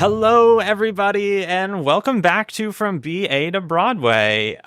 Hello, everybody, and welcome back to From BA to Broadway.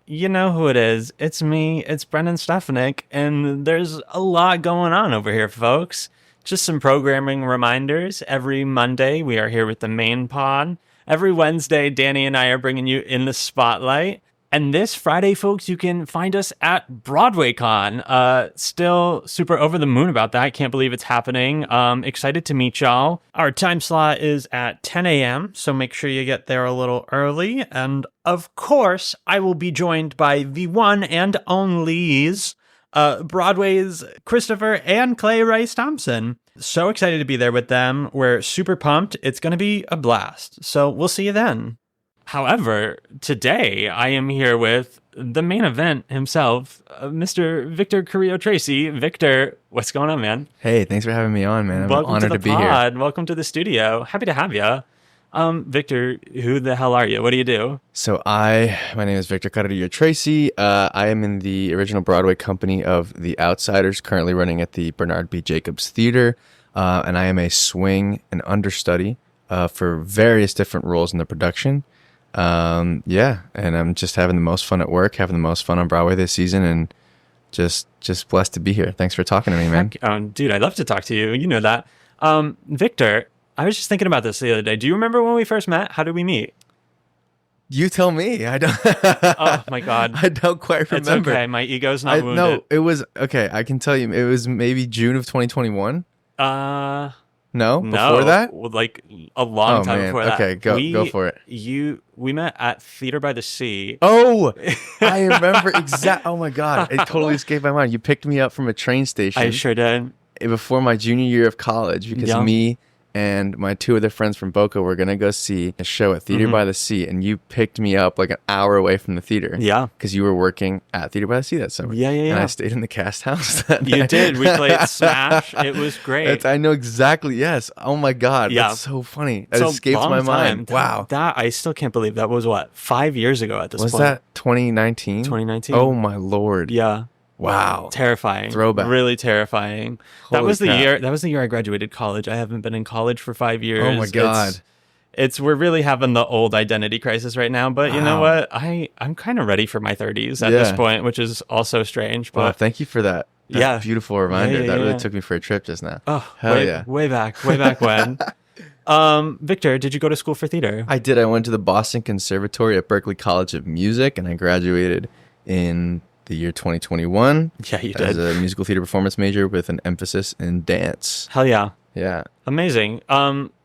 You know who it is. It's me. It's Brennan Stefanik, and there's a lot going on over here, folks. Just some programming reminders. Every Monday, we are here with the main pod. Every Wednesday, Danny and I are bringing you In the Spotlight. And this Friday, folks, you can find us at BroadwayCon. Still super over the moon about that. Can't believe it's happening. Excited to meet y'all. Our time slot is at 10 a.m., so make sure you get there a little early. And of course, I will be joined by the one and onlys, Broadway's Christopher and Clay Rice Thompson. So excited to be there with them. We're super pumped. It's going to be a blast. So we'll see you then. However, today I am here with the main event himself, Mr. Victor Carillo Tracey. Victor, what's going on, man? Hey, thanks for having me on, man. I'm Welcome honored to to the be pod. here. Welcome to the studio. Happy to have you. Victor, who the hell are you? What do you do? So my name is Victor Carillo Tracey. I am in the original Broadway company of The Outsiders, currently running at the Bernard B. Jacobs Theater, and I am a swing and understudy for various different roles in the production. And I'm just having the most fun at work, having the most fun on Broadway this season, and just blessed to be here. Thanks for talking to me, man. Dude, I'd love to talk to you. You know that. Victor, I was just thinking about this the other day. Do you remember when we first met? How did we meet? You tell me. I don't. Oh my God. I don't quite remember. It's okay. My ego's not wounded. No, it was okay. I can tell you, it was maybe June of 2021. No, before that? Like a long time before that. Okay, go for it. We met at Theater by the Sea. Oh, I remember Oh my God, it totally escaped my mind. You picked me up from a train station. I sure did. Before my junior year of college, because me and my two other friends from Boca were going to go see a show at Theater by the Sea, and you picked me up like an hour away from the theater. Yeah. Because you were working at Theater by the Sea that summer. Yeah. And I stayed in the cast house You did. We played Smash. It was great. I know exactly. Yes. Oh my God. Yeah. That's so funny. That escapes my mind. Wow. That I still can't believe that was 5 years ago at this point. Was that 2019? 2019. Oh my Lord. Yeah. Wow. Terrifying. Throwback. Really terrifying. That was the year I graduated college. I haven't been in college for 5 years. Oh my God. We're really having the old identity crisis right now, but you know what? I'm kind of ready for my 30s at this point, which is also strange. But well, thank you for that. Beautiful reminder. That really took me for a trip just now. Oh, hell yeah. Way back when. Victor, did you go to school for theater? I did. I went to the Boston Conservatory at Berklee College of Music, and I graduated in the year 2021. Yeah, you did. As a musical theater performance major with an emphasis in dance. Hell yeah. Yeah. Amazing.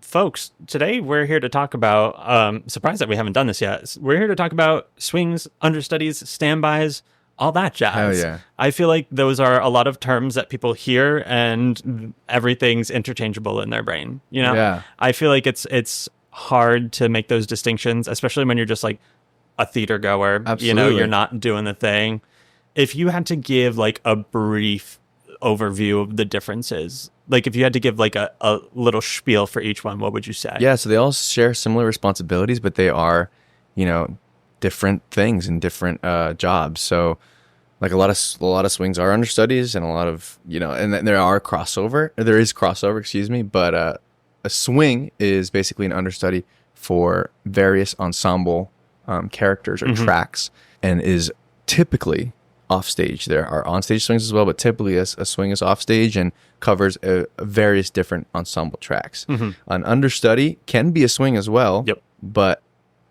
Folks, today we're here to talk about, surprised that we haven't done this yet. We're here to talk about swings, understudies, standbys, all that jazz. Hell yeah. I feel like those are a lot of terms that people hear and everything's interchangeable in their brain. You know? Yeah. I feel like it's hard to make those distinctions, especially when you're just like a theater goer. Absolutely. You know, you're not doing the thing. If you had to give like a brief overview of the differences, like if you had to give like a little spiel for each one, what would you say? Yeah, so they all share similar responsibilities, but they are, different things and different jobs. So like a lot of swings are understudies, and a lot of, and then there is crossover, but a swing is basically an understudy for various ensemble characters or tracks, and is typically offstage. There are onstage swings as well, but typically a swing is offstage and covers various different ensemble tracks. Mm-hmm. An understudy can be a swing as well, but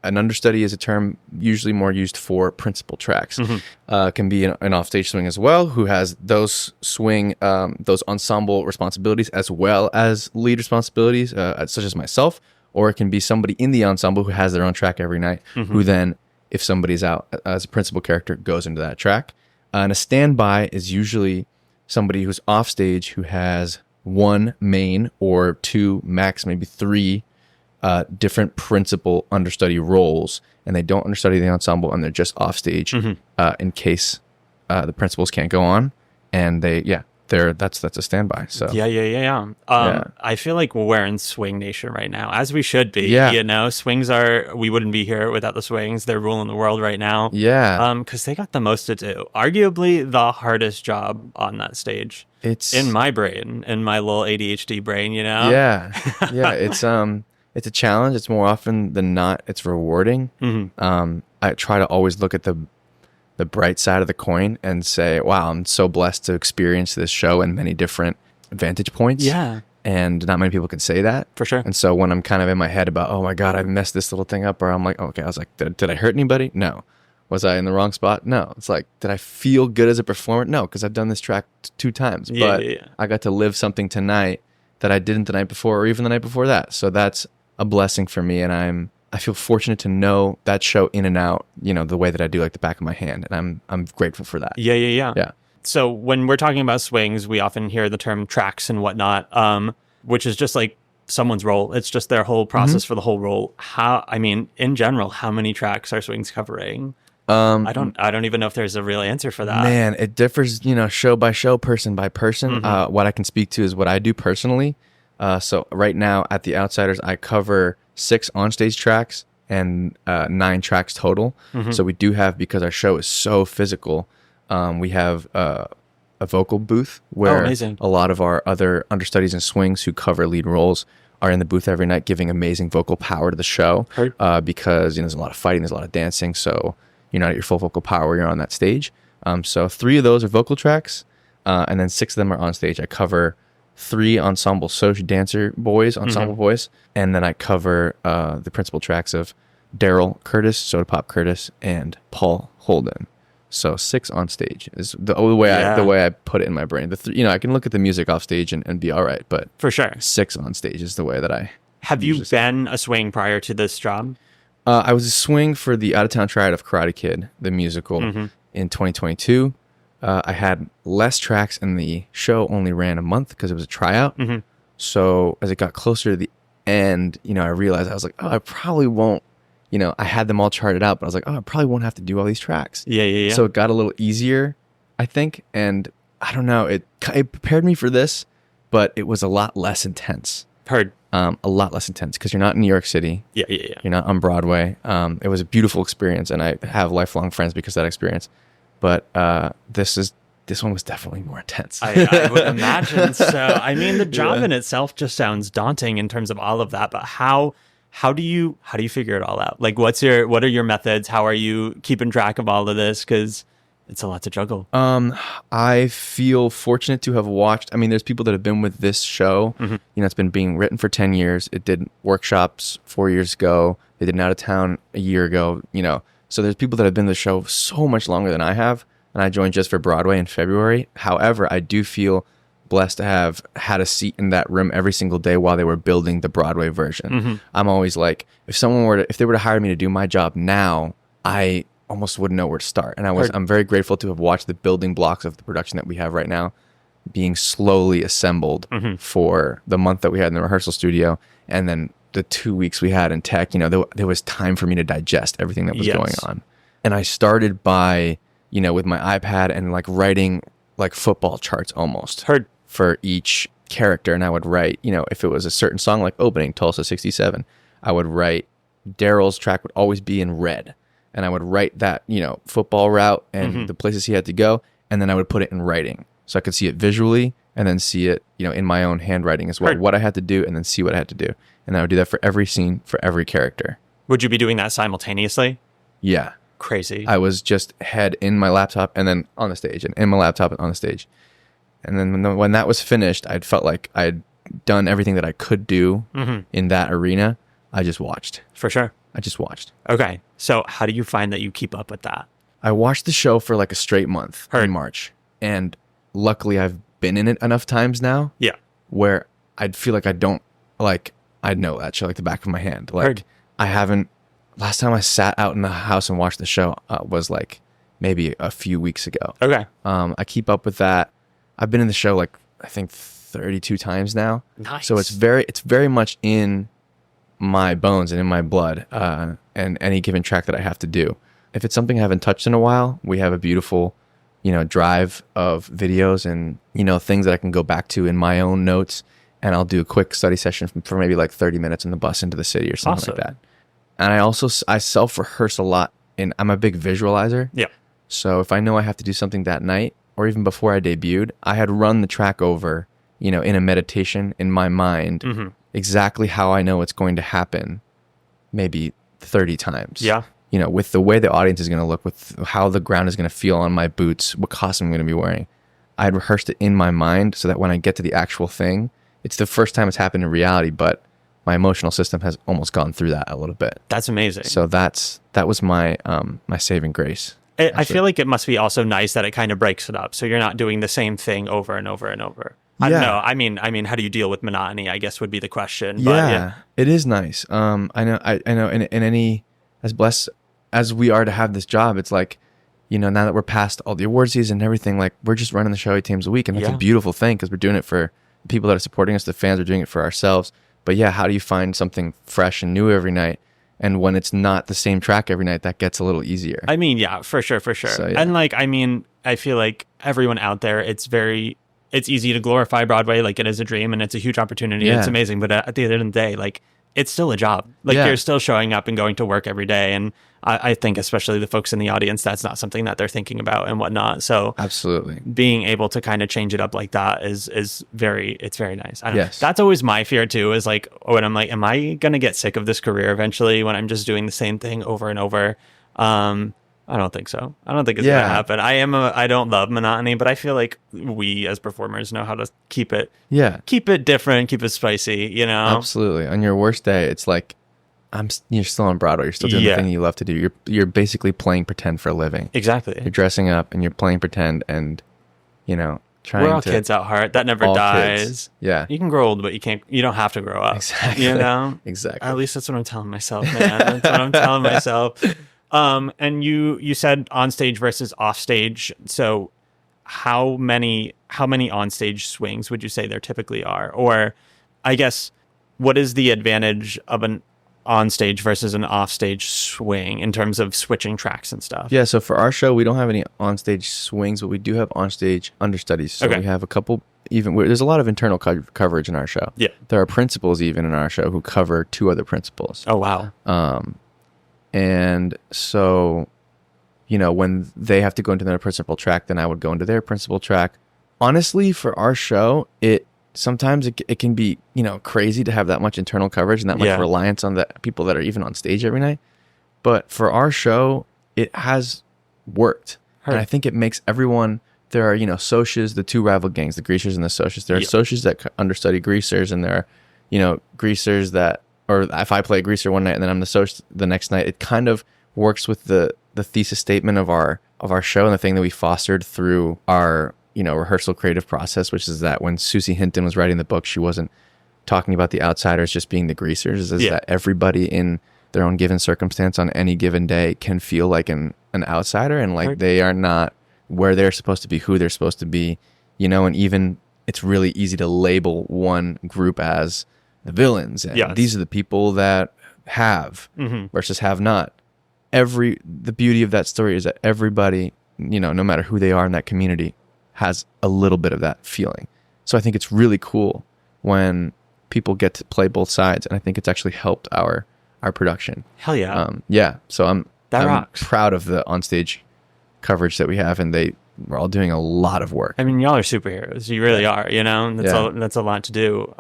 an understudy is a term usually more used for principal tracks. Mm-hmm. Can be an offstage swing as well, who has those those ensemble responsibilities as well as lead responsibilities, such as myself, or it can be somebody in the ensemble who has their own track every night, who then, if somebody's out as a principal character, goes into that track. And a standby is usually somebody who's off stage who has one main or two, max maybe three different principal understudy roles, and they don't understudy the ensemble, and they're just off stage in case the principals can't go on, and that's a standby. So Yeah. I feel like we're in swing nation right now, as we should be. Yeah. Swings we wouldn't be here without the swings. They're ruling the world right now. Yeah. Because they got the most to do. Arguably the hardest job on that stage. It's in my brain, in my little ADHD brain. Yeah. Yeah. it's a challenge. It's more often than not, it's rewarding. I try to always look at the bright side of the coin and say, wow, I'm so blessed to experience this show in many different vantage points. Yeah. And not many people can say that. For sure. And so when I'm kind of in my head about, oh my God, I messed this little thing up, or I'm like, okay, I was like, did I hurt anybody? No. Was I in the wrong spot? No. It's like, did I feel good as a performer? No, because I've done this track 2 times. But I got to live something tonight that I didn't the night before or even the night before that. So that's a blessing for me. And I feel fortunate to know that show in and out, the way that I do, like the back of my hand. And I'm grateful for that. Yeah. So when we're talking about swings, we often hear the term tracks and whatnot, which is just like someone's role. It's just their whole process for the whole role. In general, how many tracks are swings covering? I don't even know if there's a real answer for that. Man, it differs, show by show, person by person. What I can speak to is what I do personally. So right now at the Outsiders, I cover 6 onstage tracks and 9 tracks total. So we do have, because our show is so physical, we have a vocal booth where a lot of our other understudies and swings who cover lead roles are in the booth every night, giving amazing vocal power to the show. Because there's a lot of fighting, there's a lot of dancing, so you're not at your full vocal power when you're on that stage. So 3 of those are vocal tracks, and then 6 of them are on stage. I cover 3 ensemble Soch dancer boys, ensemble boys, and then I cover the principal tracks of Daryl Curtis, Soda Pop Curtis, and Paul Holden. So 6 on stage is the way I put it in my brain. I can look at the music off stage and be all right, but for sure 6 on stage is the way that I. Have you been a swing prior to this job? I was a swing for the Out of Town Triad of Karate Kid, the musical, in 2022. I had less tracks, and the show only ran a month because it was a tryout. So as it got closer to the end, I realized I was like, oh, I probably won't. I had them all charted out, but I was like, oh, I probably won't have to do all these tracks. Yeah. So it got a little easier, I think. And I don't know, it prepared me for this, but it was a lot less intense. Heard. A lot less intense because you're not in New York City. Yeah. You're not on Broadway. It was a beautiful experience, and I have lifelong friends because of that experience. But this one was definitely more intense. I would imagine so. The job in itself just sounds daunting in terms of all of that. But how do you figure it all out? Like, what are your methods? How are you keeping track of all of this? Because it's a lot to juggle. I feel fortunate to have watched. There's people that have been with this show. It's been being written for 10 years. It did workshops 4 years ago. They did an Out of Town a year ago. So there's people that have been in the show so much longer than I have. And I joined just for Broadway in February. However, I do feel blessed to have had a seat in that room every single day while they were building the Broadway version. I'm always like, if they were to hire me to do my job now, I almost wouldn't know where to start. And I'm very grateful to have watched the building blocks of the production that we have right now being slowly assembled for the month that we had in the rehearsal studio, and then the 2 weeks we had in tech. There was time for me to digest everything that was going on. And I started by, with my iPad and like writing like football charts almost. For each character, and I would write, if it was a certain song like opening Tulsa 67, I would write Daryl's track would always be in red, and I would write that football route and the places he had to go, and then I would put it in writing so I could see it visually and then see it in my own handwriting as well, what I had to do, and then see what I had to do, and I would do that for every scene for every character. Would you be doing that simultaneously? Yeah. Crazy. I was just head in my laptop and then on the stage, and in my laptop and on the stage. And then when that was finished, I felt like I'd done everything that I could do in that arena. I just watched. For sure. I just watched. Okay. So how do you find that you keep up with that? I watched the show for like a straight month in March. And luckily I've been in it enough times now. Yeah. Where I'd feel like I know that show like the back of my hand. Like I haven't, last time I sat out in the house and watched the show was like maybe a few weeks ago. Okay. I keep up with that. I've been in the show like I think 32 times now. Nice. So it's very much in my bones and in my blood, and any given track that I have to do. If it's something I haven't touched in a while, we have a beautiful, drive of videos and, things that I can go back to in my own notes, and I'll do a quick study session for maybe like 30 minutes in the bus into the city or something like that. And I self-rehearse a lot, and I'm a big visualizer. Yeah. So if I know I have to do something that night, or even before I debuted, I had run the track over, in a meditation in my mind. exactly how I know it's going to happen maybe 30 times. Yeah. You know, with the way the audience is going to look, with how the ground is going to feel on my boots, what costume I'm going to be wearing. I had rehearsed it in my mind so that when I get to the actual thing, it's the first time it's happened in reality, but my emotional system has almost gone through that a little bit. That's amazing. So that was my my saving grace. I feel like it must be also nice that it kind of breaks it up, so you're not doing the same thing over and over and over. I don't know. I mean, how do you deal with monotony, I guess would be the question. But yeah. It is nice. I know in any, as blessed as we are to have this job, it's like, you know, now that we're past all the award season and everything, like we're just running the show 8 times a week, and it's a beautiful thing because we're doing it for the people that are supporting us, the fans are doing it for ourselves. But yeah, how do you find something fresh and new every night? And when it's not the same track every night, that gets a little easier. I mean, yeah, for sure. So, yeah. And like, I mean, I feel like everyone out there, it's easy to glorify Broadway. Like it is a dream and it's a huge opportunity. Yeah. It's amazing. But at the end of the day, like it's still a job. Like you're still showing up and going to work every day. And I think especially the folks in the audience, that's not something that they're thinking about and whatnot. So absolutely, being able to kind of change it up like that is very nice. I don't know. That's always my fear too, is like when I'm like, am I going to get sick of this career eventually when I'm just doing the same thing over and over? I don't think so. I don't think it's going to happen. I don't love monotony, but I feel like we as performers know how to keep it different, keep it spicy, you know? Absolutely. On your worst day, it's like, you're still on Broadway. You're still doing the thing you love to do. You're basically playing pretend for a living. Exactly. You're dressing up and you're playing pretend, and you know, we're all kids at heart. That never dies. Kids. Yeah. You can grow old, but you don't have to grow up. Exactly. You know? Exactly. At least that's what I'm telling myself, man. That's what I'm telling myself. And you said on stage versus off stage. So how many on stage swings would you say there typically are? Or I guess what is the advantage of an on stage versus an off stage swing in terms of switching tracks and stuff? Yeah, so for our show, we don't have any on stage swings, but we do have on stage understudies. So we have a couple, there's a lot of internal coverage in our show. Yeah. There are principals even in our show who cover 2 other principals. Oh, wow. And so, you know, when they have to go into their principal track, then I would go into their principal track. Honestly, for our show, sometimes it can be, you know, crazy to have that much internal coverage and that much reliance on the people that are even on stage every night. But for our show, it has worked. And I think it makes everyone, there are, you know, socias, the 2 rival gangs, the greasers and the socias. There are socias that understudy greasers, and there are, you know, greasers that, or if I play a greaser one night and then I'm the social the next night, it kind of works with the thesis statement of our show and the thing that we fostered through our, you know, rehearsal creative process, which is that when Susie Hinton was writing the book, she wasn't talking about the outsiders just being the greasers, is that everybody in their own given circumstance on any given day can feel like an outsider, and like they are not where they're supposed to be, who they're supposed to be, you know, and even it's really easy to label one group as the villains, and these are the people that have versus have not. The beauty of that story is that everybody, you know, no matter who they are in that community, has a little bit of that feeling. So I think it's really cool when people get to play both sides, and I think it's actually helped our production. Hell yeah. So I'm proud of the onstage coverage that we have, and we're all doing a lot of work. I mean, y'all are superheroes. You really are, you know? That's a lot to do.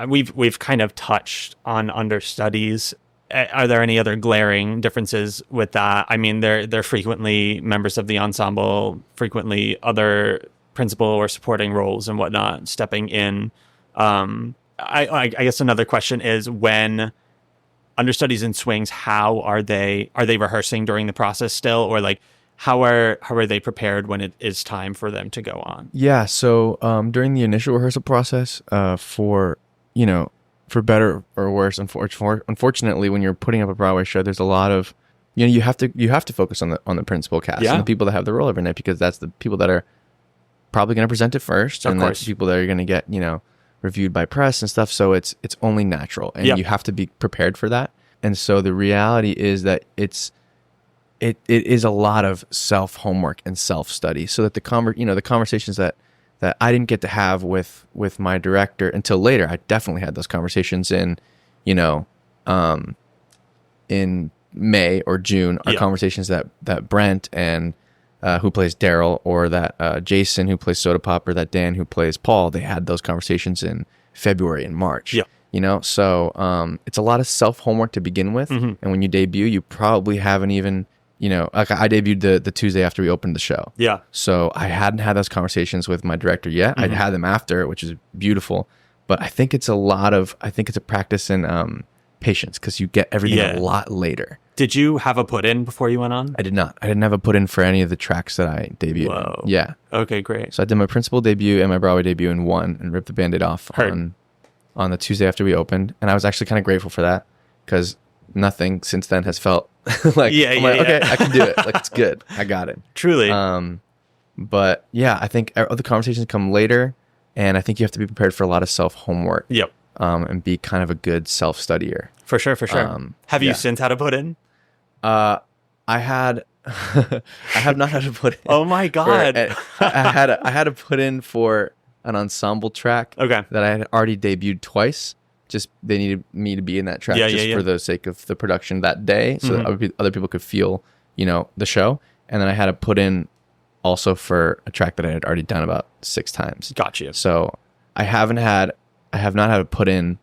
We've kind of touched on understudies. Are there any other glaring differences with that? I mean, they're frequently members of the ensemble, frequently other principal or supporting roles and whatnot, stepping in. I guess another question is, when understudies and swings, how are they rehearsing during the process still, or like how are they prepared when it is time for them to go on? Yeah, so during the initial rehearsal process, for better or worse, unfortunately, when you're putting up a Broadway show, there's a lot of, you know, you have to focus on the principal cast and the people that have the role every night, because that's the people that are probably going to present it first, and that's the people that are going to get, you know, reviewed by press and stuff. So it's only natural, and you have to be prepared for that. And so the reality is that it is a lot of self homework and self study, so that the conversations that I didn't get to have with my director until later. I definitely had those conversations in May or June, are conversations that Brent and who plays Daryl, or that Jason who plays Soda Pop, or that Dan who plays Paul, they had those conversations in February and March. Yeah. You know, so it's a lot of self homework to begin with, and when you debut, you probably haven't even, you know, like I debuted the Tuesday after we opened the show. Yeah. So I hadn't had those conversations with my director yet. I'd had them after, which is beautiful. But I think it's a practice in patience, because you get everything a lot later. Did you have a put in before you went on? I did not. I didn't have a put in for any of the tracks that I debuted. Whoa. Yeah. Okay, great. So I did my principal debut and my Broadway debut in one, and ripped the Band-Aid off on the Tuesday after we opened. And I was actually kind of grateful for that, because nothing since then has felt like, okay, I can do it. Like, it's good. I got it. Truly. But yeah, I think other conversations come later, and I think you have to be prepared for a lot of self homework. Yep. And be kind of a good self studier. For sure. Have you since had a put in? I had, I have not had a put in. Oh my God. I had a put in for an ensemble track. Okay. That I had already debuted twice. Just they needed me to be in that track for the sake of the production that day, so that other people could feel, you know, the show. And then I had to put in also for a track that I had already done about 6 times. Gotcha. So I have not had a put in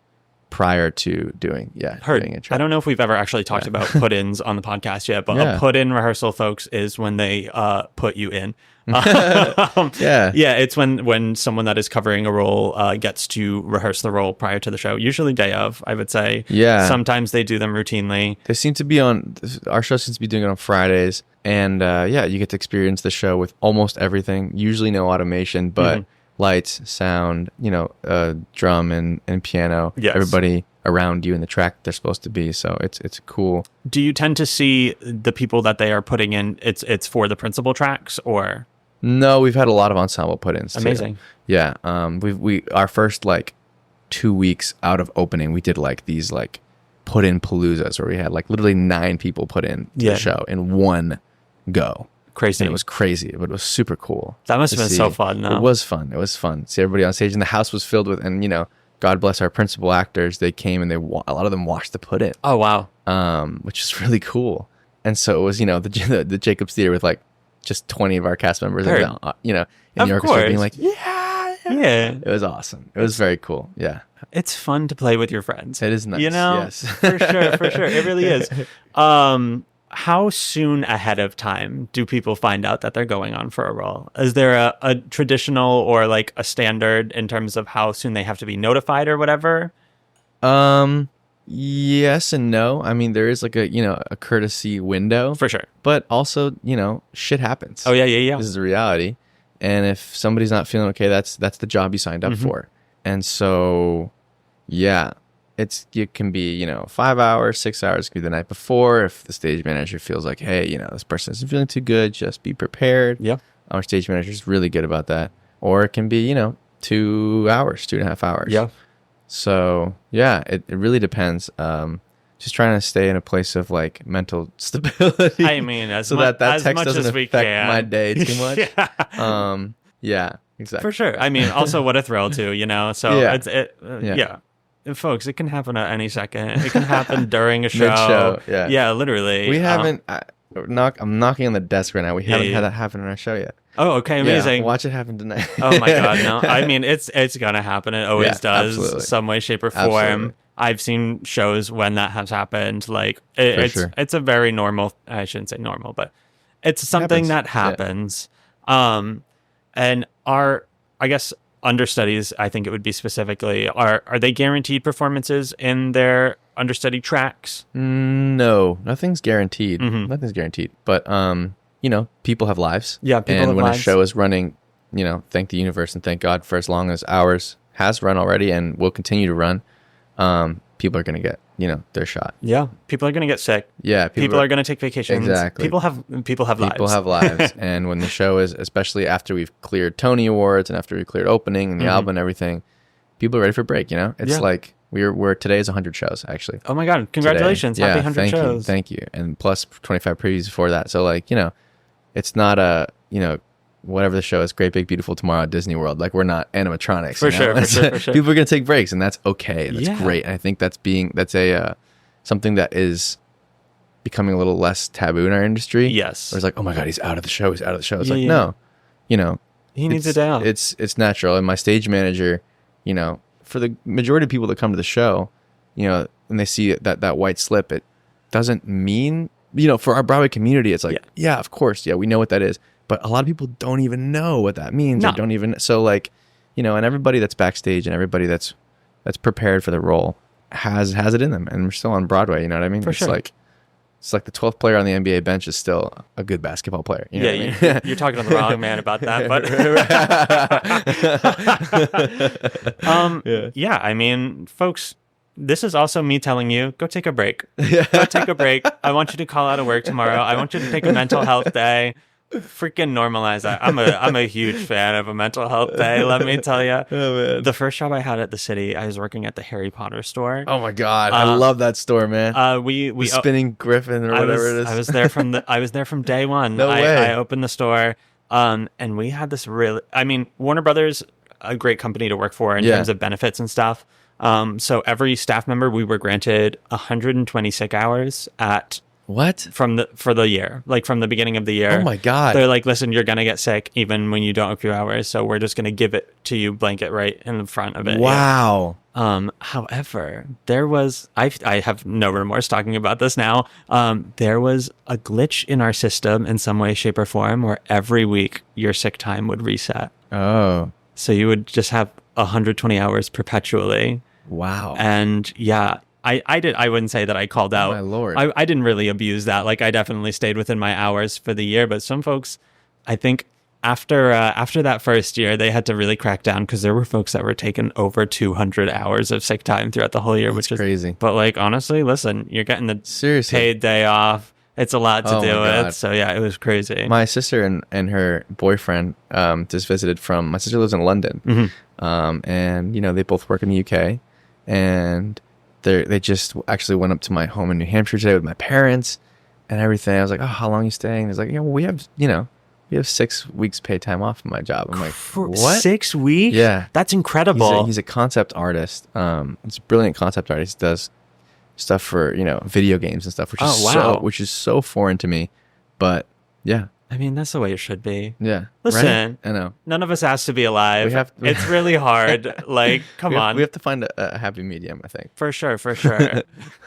prior to doing a track. I don't know if we've ever actually talked about put-ins on the podcast yet, but a put-in rehearsal, folks, is when they put you in. It's when someone that is covering a role gets to rehearse the role prior to the show, usually day of, I would say. Yeah. Sometimes they do them routinely. They seem to be our show seems to be doing it on Fridays. And you get to experience the show with almost everything. Usually no automation, but lights, sound, you know, drum and piano. Yes. Everybody around you in the track they're supposed to be. So it's cool. Do you tend to see the people that they are putting in, it's for the principal tracks, or? No, we've had a lot of ensemble put-ins. Amazing. Too. Yeah. We our first like 2 weeks out of opening, we did like these like put-in paloozas where we had like literally 9 people put in to the show in one go. Crazy. And it was crazy, but it was super cool. That must have been so fun. No? It was fun. See everybody on stage, and the house was filled with, and you know, God bless our principal actors. They came and a lot of them watched the put in. Oh wow. Which is really cool. And so it was, you know, the Jacobs Theater with like just 20 of our cast members, and, you know, in the orchestra being like, yeah. It was awesome. It was very cool. Yeah. It's fun to play with your friends. It is nice. You know, yes. for sure. It really is. How soon ahead of time do people find out that they're going on for a role? Is there a traditional or like a standard in terms of how soon they have to be notified or whatever? Yes and no. I mean, there is like a courtesy window. For sure. But also, you know, shit happens. Oh, yeah. This is the reality. And if somebody's not feeling okay, that's the job you signed up for. And so, yeah. It can be, you know, 5 hours, 6 hours, it could be the night before. If the stage manager feels like, hey, you know, this person isn't feeling too good, just be prepared. Yeah. Our stage manager is really good about that. Or it can be, you know, 2 hours, 2.5 hours. Yeah. So, yeah, it really depends. Just trying to stay in a place of like mental stability. I mean, so that text doesn't affect my day too much. Yeah, exactly. For sure. I mean, also what a thrill too, you know. So yeah. Folks, it can happen at any second. It can happen during a show. Mid-show, yeah, literally. We haven't. I'm knocking on the desk right now. We haven't had that happen in our show yet. Oh, okay, amazing. Yeah, watch it happen tonight. Oh my God, no! I mean, it's gonna happen. It always does, absolutely. Some way, shape, or form. Absolutely. I've seen shows when that has happened. Like it's a very normal. I shouldn't say normal, but it's something that happens. Yeah. And I guess. Understudies, I think it would be specifically, are they guaranteed performances in their understudy tracks? No, nothing's guaranteed. Nothing's guaranteed. But you know, people have lives. Yeah, people have lives. And when a show is running, you know, thank the universe and thank God for as long as ours has run already and will continue to run, people are going to get, you know, their shot. Yeah, people are going to get sick. Yeah, people are going to take vacations. Exactly. People have lives. People have lives, and when the show is, especially after we've cleared Tony Awards and after we cleared opening and the album and everything, people are ready for a break. You know, it's like we're today is 100 shows actually. Oh my God! Congratulations! Today. Happy 100 shows! Thank you, and plus 25 previews before that. So like, you know, it's not a, you know, whatever the show is, Great Big Beautiful Tomorrow at Disney World. Like, we're not animatronics. For sure. People are going to take breaks, and that's okay. That's great. And I think that's a something that is becoming a little less taboo in our industry. Yes. Where it's like, oh my God, he's out of the show. It's like, no, you know. He needs a day off. It's natural. And my stage manager, you know, for the majority of people that come to the show, you know, and they see that white slip, it doesn't mean, you know, for our Broadway community, it's like, yeah, of course, yeah, we know what that is. But a lot of people don't even know what that means, or don't even. So like, you know, and everybody that's backstage and everybody that's prepared for the role has it in them, and we're still on Broadway. You know what I mean? For sure. It's like the 12th player on the NBA bench is still a good basketball player. You know what I mean? You're talking to the wrong man about that. But yeah, I mean, folks, this is also me telling you, go take a break. Go take a break. I want you to call out of work tomorrow. I want you to take a mental health day. Freaking normalize that. I'm a huge fan of a mental health day, let me tell you. Oh, man. The first job I had at the city, I was working at the Harry Potter store. Oh my God, I love that store, man. We the spinning griffin or whatever it is. I was there from day one. No way. I opened the store, and we had this Warner Brothers, a great company to work for in terms of benefits and stuff. So every staff member, we were granted 120 sick hours for the year, like from the beginning of the year. Oh my God. They're like, listen, you're going to get sick even when you don't accrue hours. So we're just going to give it to you blanket right in the front of it. Wow. Yeah. However, there was, I have no remorse talking about this now. There was a glitch in our system in some way, shape or form where every week your sick time would reset. Oh. So you would just have 120 hours perpetually. Wow. And yeah, I wouldn't say that I called out. My Lord. I didn't really abuse that. Like, I definitely stayed within my hours for the year. But some folks, I think after that first year, they had to really crack down, because there were folks that were taking over 200 hours of sick time throughout the whole year, which is crazy. But like, honestly, listen, you're getting the paid day off. It's a lot to deal with. So yeah, it was crazy. My sister and her boyfriend just visited my sister lives in London. Mm-hmm. And, you know, they both work in the UK. And they just actually went up to my home in New Hampshire today with my parents and everything. I was like, oh, how long are you staying? He's like, yeah, well, we have 6 weeks paid time off in my job. I'm like, what? 6 weeks? Yeah. That's incredible. He's a concept artist. He's a brilliant concept artist. He does stuff for, you know, video games and stuff, which is so foreign to me. But yeah. I mean, that's the way it should be. Yeah. Listen, right? I know. None of us asked to be alive. It's really hard. Like, come on. We have to find a happy medium, I think. For sure.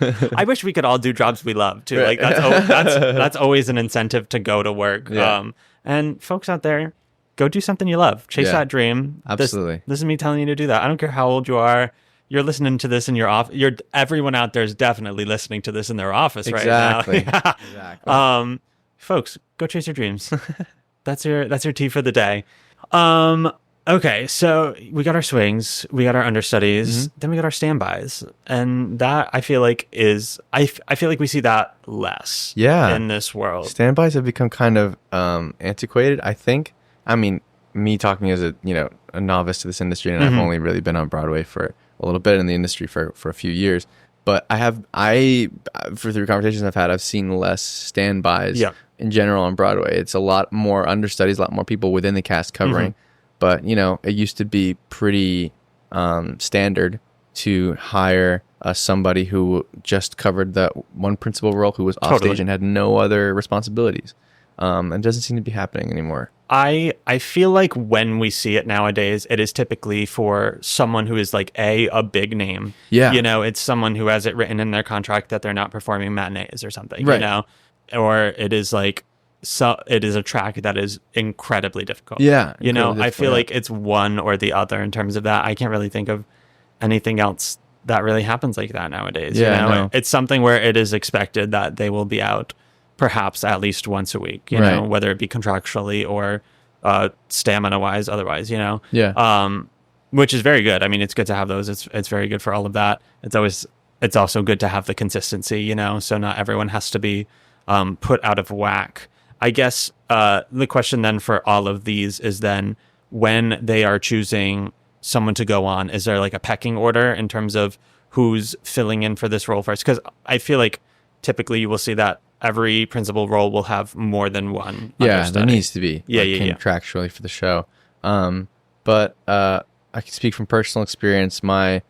I wish we could all do jobs we love too. Right. Like that's always an incentive to go to work. Yeah. And folks out there, go do something you love. Chase that dream. Absolutely. This is me telling you to do that. I don't care how old you are. You're listening to this in your office. Everyone out there is definitely listening to this in their office right now. Exactly. Folks, go chase your dreams. That's your tea for the day. Okay, so we got our swings, we got our understudies, then we got our standbys, and that I feel like I feel like we see that less. In this world, standbys have become kind of antiquated, I think. I mean, me talking as a novice to this industry, and I've only really been on Broadway for a little bit in the industry for a few years. But through conversations I've had, I've seen less standbys in general on Broadway. It's a lot more understudies, a lot more people within the cast covering. But, you know, it used to be pretty standard to hire somebody who just covered that one principal role, who was off stage and had no other responsibilities. It doesn't seem to be happening anymore. I feel like when we see it nowadays, it is typically for someone who is like a big name. Yeah. You know, it's someone who has it written in their contract that they're not performing matinees or something, right. You know, or it is like, so it is a track that is incredibly difficult. Yeah. You know, I feel like it's one or the other in terms of that. I can't really think of anything else that really happens like that nowadays. Yeah, you know, no. It's something where it is expected that they will be out perhaps at least once a week, you know, whether it be contractually or stamina wise, otherwise, you know, which is very good. I mean, it's good to have those. It's very good for all of that. It's also good to have the consistency, you know, so not everyone has to be put out of whack. I guess the question then for all of these is then when they are choosing someone to go on, is there like a pecking order in terms of who's filling in for this role first? Because I feel like typically you will see that every principal role will have more than one. Yeah, there needs to be. Contractually for the show. But I can speak from personal experience. My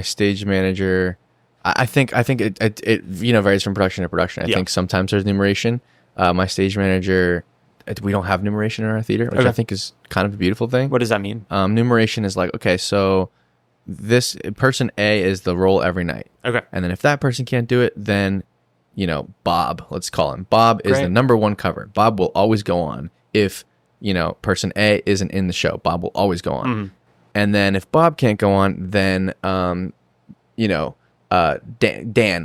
stage manager, I think it varies from production to production. I think sometimes there's numeration. My stage manager, we don't have numeration in our theater, which I think is kind of a beautiful thing. What does that mean? Numeration is like, okay, so this person A is the role every night. Okay. And then if that person can't do it, then, Bob, let's call him. Bob is the number one cover. Bob will always go on. If, person A isn't in the show, Bob will always go on. Mm-hmm. And then if Bob can't go on, then, Dan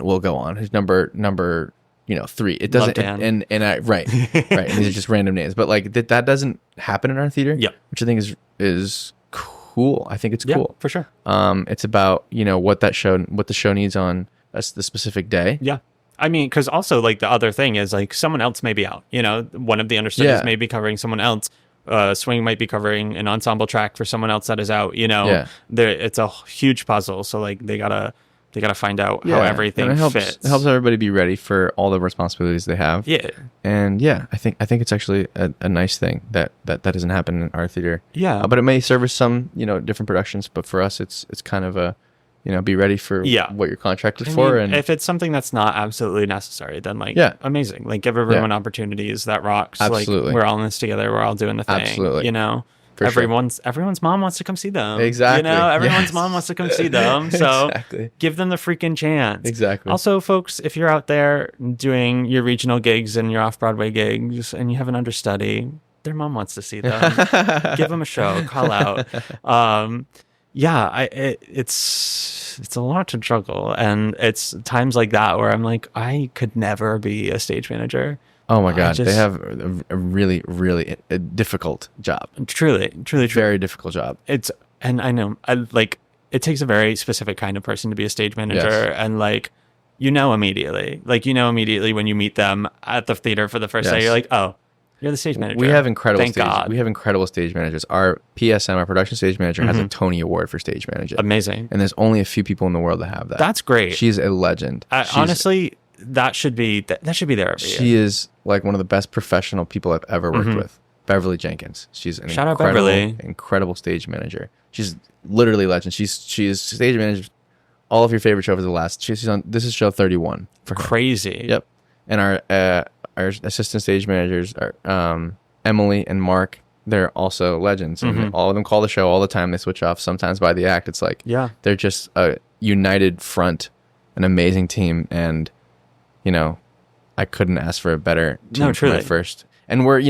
will go on. His number 3. It doesn't, and I, right. And these are just random names, but like that doesn't happen in our theater. Yeah. Which I think is cool. I think it's cool. For sure. It's about, what the show needs on the specific day. Yeah. I mean, because also like the other thing is like someone else may be out, one of the understudies may be covering someone else. Swing might be covering an ensemble track for someone else that is out, it's a huge puzzle. So like they gotta find out how everything fits. It helps everybody be ready for all the responsibilities they have. Yeah. And I think it's actually a nice thing that doesn't happen in our theater. Yeah. But it may service some, different productions, but for us it's kind of a, be ready for what you're contracted for. And if it's something that's not absolutely necessary, then amazing. Like give everyone opportunities. That rocks. Absolutely. Like we're all in this together. We're all doing the thing. Absolutely. Everyone's mom wants to come see them. Exactly. Everyone's mom wants to come see them. So give them the freaking chance. Exactly. Also, folks, if you're out there doing your regional gigs and your off-Broadway gigs and you have an understudy, their mom wants to see them. Give them a show. Call out. It's a lot to juggle, and it's times like that where I'm like, I could never be a stage manager. Oh my God, they have a really, really difficult job. Truly, very difficult job. And I know, it takes a very specific kind of person to be a stage manager, and immediately, when you meet them at the theater for the first day, you're like, oh, you're the stage manager. We have incredible God. We have incredible stage managers. Our PSM, our production stage manager, has a Tony Award for stage manager. Amazing. And there's only a few people in the world that have that. That's great. She's a legend. Honestly, that should be there every year. She is like one of the best professional people I've ever worked with. Beverly Jenkins. She's an incredible stage manager. She's literally legend. She's stage managed all of your favorite shows of the last. She's on. This is show 31 for her. Crazy. Yep. And our assistant stage managers are Emily and Mark. They're also legends, and all of them call the show all the time. They switch off sometimes by the act. It's like they're just a united front, an amazing team, and I couldn't ask for a better team for my first. And we're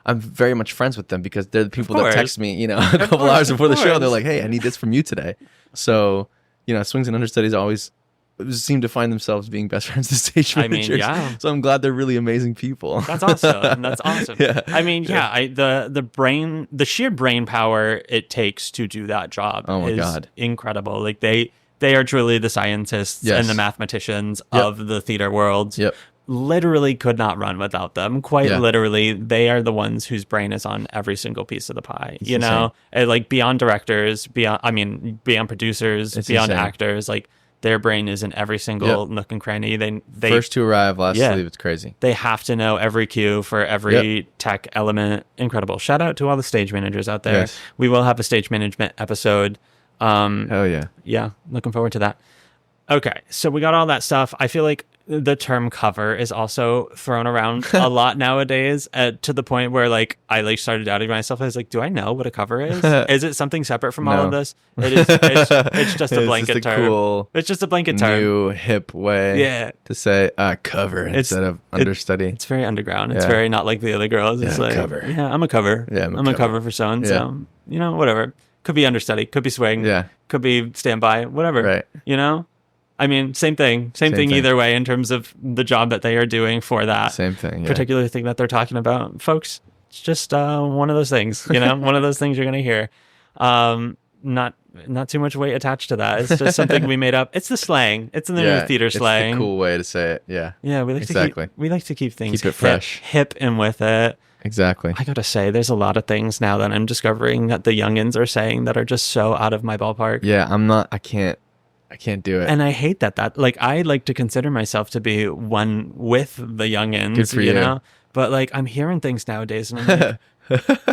I'm very much friends with them because they're the people that text me a couple hours before the show. They're like, hey, I need this from you today. So Swings and Understudies always seem to find themselves being best friends with stage managers. So I'm glad they're really amazing people. That's awesome. Yeah. I mean, the sheer brain power it takes to do that job is incredible. Like they are truly the scientists and the mathematicians of the theater world. Yep. Literally could not run without them. Quite literally, they are the ones whose brain is on every single piece of the pie. It's insane. And like beyond directors, beyond producers, beyond actors, like their brain is in every single nook and cranny. They first to arrive, last to leave. It's crazy. They have to know every cue for every tech element. Incredible. Shout out to all the stage managers out there. Yes. We will have a stage management episode. Hell yeah. Yeah, looking forward to that. Okay, so we got all that stuff. I feel like the term cover is also thrown around a lot nowadays to the point where like I started doubting myself. I was like, do I know what a cover is? Is it something separate from all of this? It is. It's just a blanket term. Cool, it's just a blanket term. New hip way to say cover instead of understudy. It's very underground. It's very not like the other girls. It's like cover. Yeah, I'm a cover. Yeah, I'm a cover for so and so. Whatever. Could be understudy. Could be swing. Yeah. Could be standby. Whatever. Right. I mean, same thing either way in terms of the job that they are doing for that particular thing that they're talking about. Folks, it's just one of those things, one of those things you're going to hear. Not too much weight attached to that. It's just something we made up. It's the slang. It's in the new theater slang. It's the cool way to say it. Yeah. Yeah, we like to keep things fresh. Hip and with it. Exactly. I got to say, there's a lot of things now that I'm discovering that the youngins are saying that are just so out of my ballpark. Yeah, I can't do it. And I hate that. I like to consider myself to be one with the youngins, good for you. But like I'm hearing things nowadays and I'm like,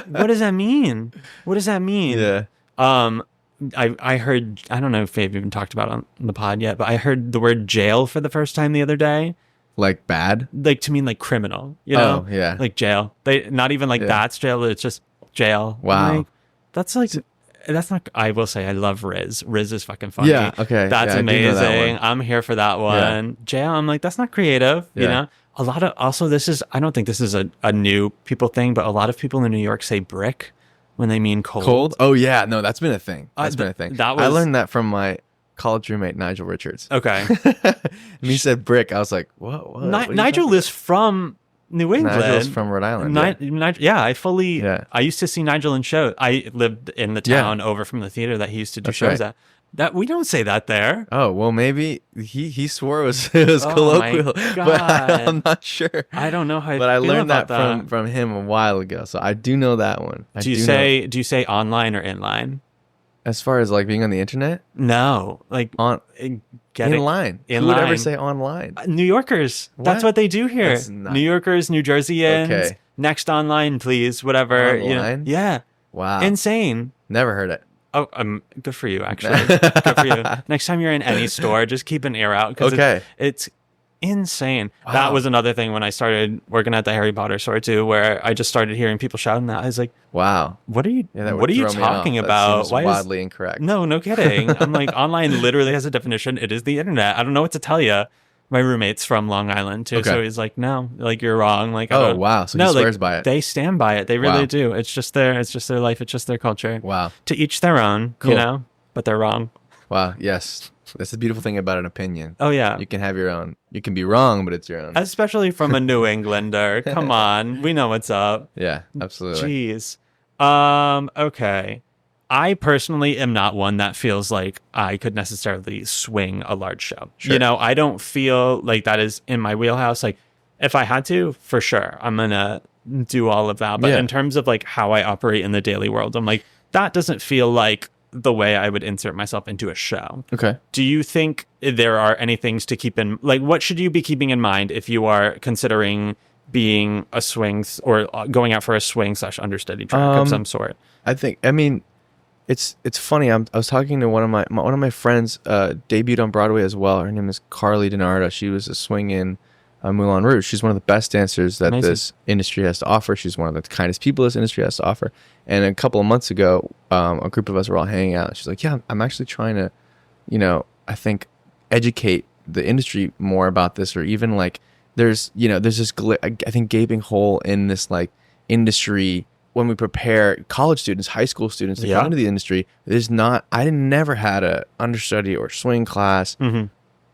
what does that mean? What does that mean? Yeah. I heard, I don't know if they've even talked about it on the pod yet, but I heard the word jail for the first time the other day. Like bad? Like to mean like criminal, Oh, yeah. Like jail. They not even like that's jail, it's just jail. Wow. Like, that's like That's not. I will say I love Riz. Riz is fucking funny. Yeah. Okay. That's yeah, amazing. that I'm here for that one. JL, I'm like, that's not creative. You know, a lot of also this is. I don't think this is a new people thing, but a lot of people in New York say brick when they mean cold. Cold? Oh yeah, no, that's been a thing. That's been a thing. I learned that from my college roommate Nigel Richards. Okay. And he said brick. I was like, what? Nigel is from New England. Nigel's from Rhode Island. I used to see Nigel in shows. I lived in the town over from the theater that he used to do shows at. That we don't say that there. Oh, well, maybe he swore it was colloquial, but I'm not sure. I don't know how. But I learned that from him a while ago, so I do know that one. Do you say online or inline? As far as like being on the internet? No, like inline. Who would ever say online? New Yorkers. What? That's what they do here. New Yorkers, New Jerseyans. Okay. Next online, please. Whatever. Online? Yeah. Wow. Insane. Never heard it. Oh, good for you, actually. Good for you. Next time you're in any store, just keep an ear out. Because it's insane. Wow. That was another thing when I started working at the Harry Potter store too, where I just started hearing people shouting that. I was like, "Wow, what are you talking about? That seems wildly incorrect." No kidding. I'm like, online literally has a definition. It is the internet. I don't know what to tell you. My roommate's from Long Island too, so he's like, "No, like you're wrong." Like, oh wow, so he swears by it. They stand by it. They really do. It's just their life. It's just their culture. Wow. To each their own. Cool. You know, but they're wrong. Wow. Yes. That's the beautiful thing about an opinion. Oh, yeah. You can have your own. You can be wrong, but it's your own. Especially from a New Englander. Come on. We know what's up. Yeah, absolutely. Jeez. Okay. I personally am not one that feels like I could necessarily swing a large show. Sure. You know, I don't feel like that is in my wheelhouse. Like, if I had to, for sure, I'm going to do all of that. But in terms of like how I operate in the daily world, I'm like, that doesn't feel like the way I would insert myself into a show. Okay. Do you think there are any things to keep in, like, what should you be keeping in mind if you are considering being a swing or going out for a swing / understudy track of some sort? I mean, it's funny. I was talking to one of my friends, debuted on Broadway as well. Her name is Carly DiNardo. She was a swing in Moulin Rouge. She's one of the best dancers that this industry has to offer. She's one of the kindest people this industry has to offer. And a couple of months ago, a group of us were all hanging out. And she's like, "Yeah, I'm actually trying to, I think educate the industry more about this, or even like there's this I think gaping hole in this like industry when we prepare college students, high school students to come into the industry. I never had a understudy or swing class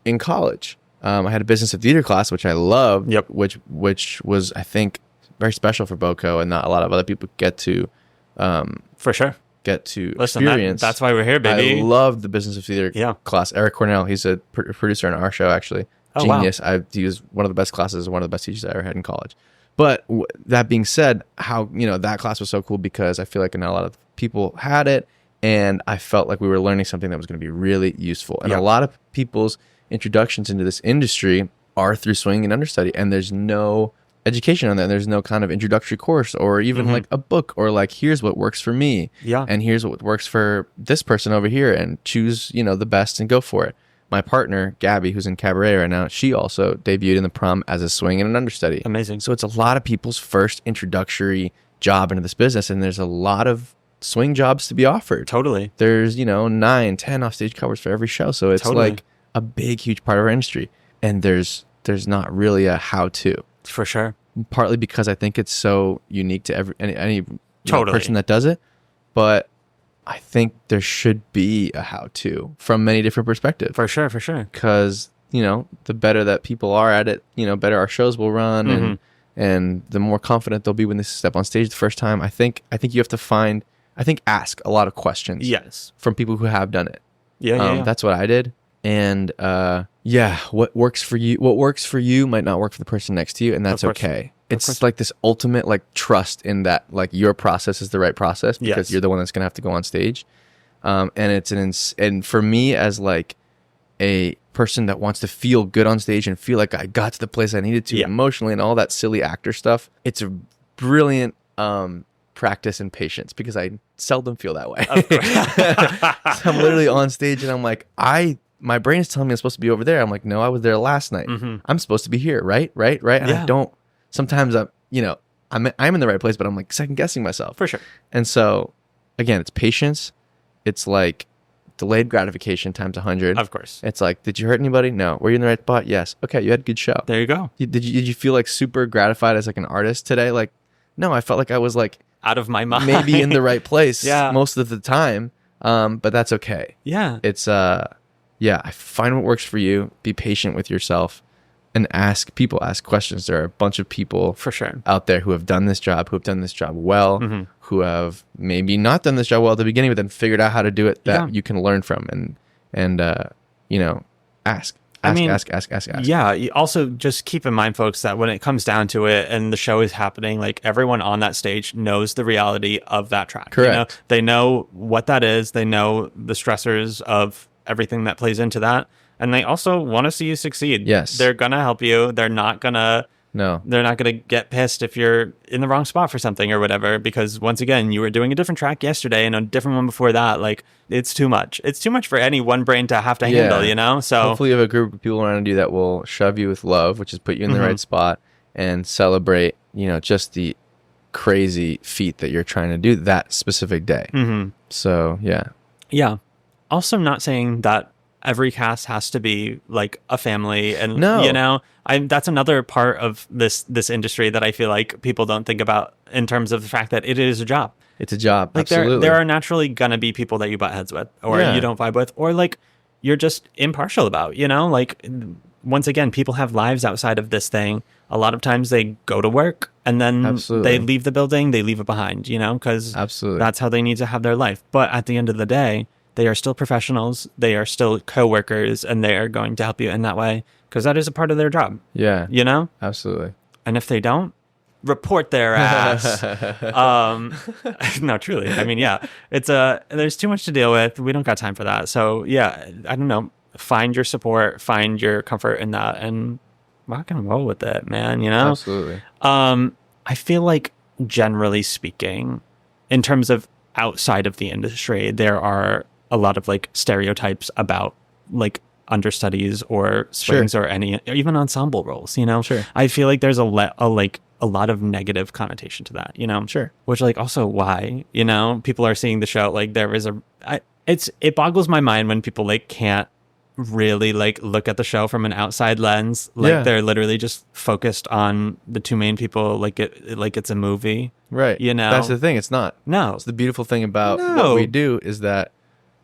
in college. I had a business of theater class, which I loved, which was, I think, very special for BOCO, and not a lot of other people get to, for sure, experience. That's why we're here, baby. I loved the business of theater class. Eric Cornell, he's a producer on our show, actually. Genius. Wow. He was one of the best classes, one of the best teachers I ever had in college. But that being said, how that class was so cool because I feel like not a lot of people had it, and I felt like we were learning something that was going to be really useful. And a lot of people's introductions into this industry are through swing and understudy, and there's no education on that. There's no kind of introductory course or even like a book or like, here's what works for me, and here's what works for this person over here, and choose the best and go for it. My partner Gabby, who's in cabaret right now, she also debuted in the prom as a swing and an understudy. Amazing. So it's a lot of people's first introductory job into this business, and there's a lot of swing jobs to be offered. Totally. There's 9, 10 offstage covers for every show, so it's like a big, huge part of our industry, and there's not really a how-to. For sure. Partly because I think it's so unique to any person that does it, but I think there should be a how-to from many different perspectives. For sure. Because the better that people are at it, better our shows will run, and the more confident they'll be when they step on stage the first time. I think you have to ask a lot of questions. Yes. From people who have done it. Yeah. That's what I did. And what works for you might not work for the person next to you, and that's okay. It's like this ultimate like trust in that like your process is the right process because you're the one that's gonna have to go on stage. And it's and for me as like a person that wants to feel good on stage and feel like I got to the place I needed to emotionally and all that silly actor stuff, it's a brilliant practice and patience because I seldom feel that way. So I'm literally on stage and I'm like, my brain is telling me I'm supposed to be over there. I'm like, no, I was there last night. I'm supposed to be here, right? And I don't. Sometimes I'm in the right place, but I'm like second guessing myself. For sure. And so, again, it's patience, it's like delayed gratification times 100. Of course. It's like, did you hurt anybody? No. Were you in the right spot? Yes. Okay, you had a good show. There you go. Did you feel like super gratified as like an artist today? Like, no, I felt like I was like out of my mind, maybe in the right place yeah. most of the time. But that's okay. Yeah. It's I find what works for you. Be patient with yourself, and ask questions. There are a bunch of people for sure out there who have done this job well, who have maybe not done this job well at the beginning, but then figured out how to do it that you can learn from, and ask. Yeah. You also just keep in mind, folks, that when it comes down to it and the show is happening, like everyone on that stage knows the reality of that track. Correct. They know what that is. They know the stressors of everything that plays into that. And they also want to see you succeed. Yes. They're going to help you. They're not going to get pissed if you're in the wrong spot for something or whatever, because once again, you were doing a different track yesterday and a different one before that. Like, it's too much. It's too much for any one brain to have to handle, So hopefully you have a group of people around you that will shove you with love, which is put you in the right spot and celebrate, just the crazy feat that you're trying to do that specific day. So, yeah. Yeah. Also, not saying that every cast has to be like a family, and that's another part of this industry that I feel like people don't think about in terms of the fact that it is a job. It's a job. Like absolutely. there are naturally gonna be people that you butt heads with, or you don't vibe with, or like you're just impartial about. Like once again, people have lives outside of this thing. A lot of times they go to work and then they leave the building, they leave it behind. Because that's how they need to have their life. But at the end of the day, they are still professionals, they are still co-workers, and they are going to help you in that way, because that is a part of their job. Yeah. Absolutely. And if they don't, report their ass. No, truly. I mean, it's there's too much to deal with. We don't got time for that. So I don't know. Find your support, find your comfort in that, and rock and roll with it, man. Absolutely. I feel like, generally speaking, in terms of outside of the industry, there are a lot of like stereotypes about like understudies or swings or even ensemble roles, Sure. I feel like there's a lot of negative connotation to that, Sure. Which like also why, people are seeing the show, like there is it boggles my mind when people like can't really like look at the show from an outside lens, like they're literally just focused on the two main people, like it's a movie, right? That's the thing. It's not. No, it's the beautiful thing about what we do is that